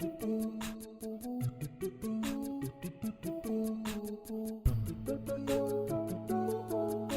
Hello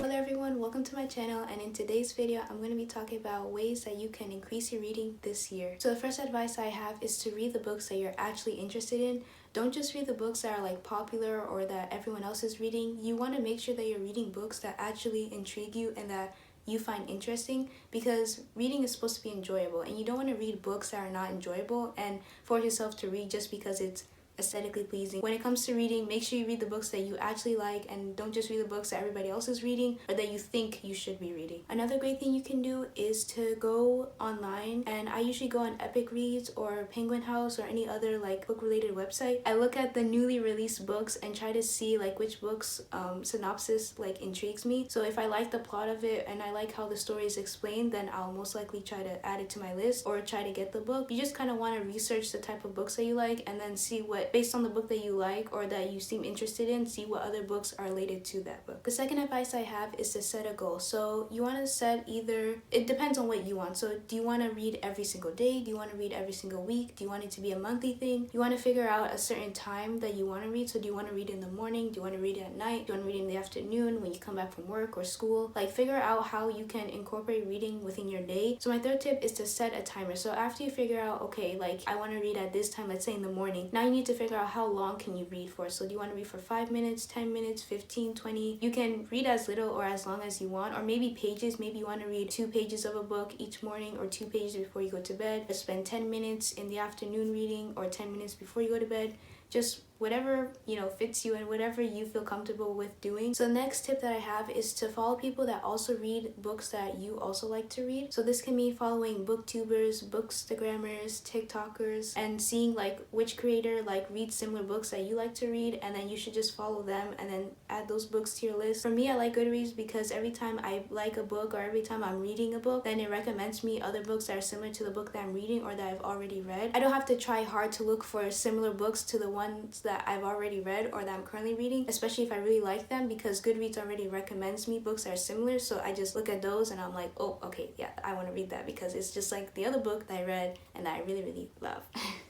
everyone, welcome to my channel, and in today's video I'm going to be talking about ways that you can increase your reading this year. So the first advice I have is to read the books that you're actually interested in. Don't just read the books that are like popular or that everyone else is reading. You want to make sure that you're reading books that actually intrigue you and that you find interesting, because reading is supposed to be enjoyable, and you don't want to read books that are not enjoyable and force yourself to read just because it's aesthetically pleasing. When it comes to reading, make sure you read the books that you actually like and don't just read the books that everybody else is reading or that you think you should be reading. Another great thing you can do is to go online, and I usually go on Epic Reads or Penguin House or any other like book related website. I look at the newly released books and try to see like which books synopsis like intrigues me. So if I like the plot of it and I like how the story is explained, then I'll most likely try to add it to my list or try to get the book. You just kind of want to research the type of books that you like and then see what, based on the book that you like or that you seem interested in, see what other books are related to that book. The second advice I have is to set a goal. So you want to set either, it depends on what you want. So do you want to read every single day? Do you want to read every single week? Do you want it to be a monthly thing? You want to figure out a certain time that you want to read. So do you want to read in the morning? Do you want to read it at night? Do you want to read in the afternoon when you come back from work or school? Like, figure out how you can incorporate reading within your day. So my third tip is to set a timer. So after you figure out, okay, like I want to read at this time, let's say in the morning, now you need to figure out how long can you read for. So do you want to read for 5 minutes, 10 minutes, 15, 20? You can read as little or as long as you want, or maybe pages. Maybe you want to read 2 pages of a book each morning or 2 pages before you go to bed, or spend 10 minutes in the afternoon reading or 10 minutes before you go to bed. Just whatever, fits you and whatever you feel comfortable with doing. So the next tip that I have is to follow people that also read books that you also like to read. So this can mean following booktubers, bookstagrammers, TikTokers, and seeing like which creator like reads similar books that you like to read, and then you should just follow them and then add those books to your list. For me, I like Goodreads because every time I like a book or every time I'm reading a book, then it recommends me other books that are similar to the book that I'm reading or that I've already read. I don't have to try hard to look for similar books to the ones that I've already read or that I'm currently reading, especially if I really like them, because Goodreads already recommends me books that are similar. So I just look at those and I'm like, oh, okay, yeah, I want to read that because it's just like the other book that I read and that I really love.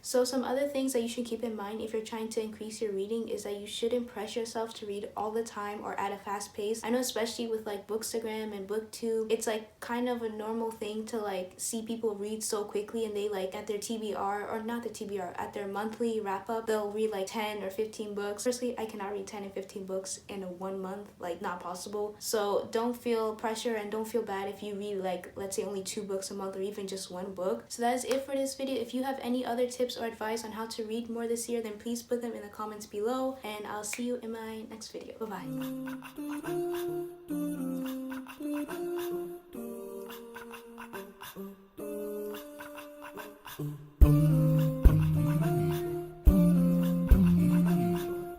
So some other things that you should keep in mind if you're trying to increase your reading is that you shouldn't pressure yourself to read all the time or at a fast pace. I know especially with like Bookstagram and BookTube, it's like kind of a normal thing to like see people read so quickly, and they like at their TBR, or not the TBR, at their monthly wrap up, they'll read like 10 or 15 books. Personally, I cannot read 10 and 15 books in a 1 month, like not possible. So don't feel pressure and don't feel bad if you read like, let's say, only 2 books a month or even just 1 book. So that is it for this video. If you have any other tips or advice on how to read more this year, then please put them in the comments below, and I'll see you in my next video. Bye bye.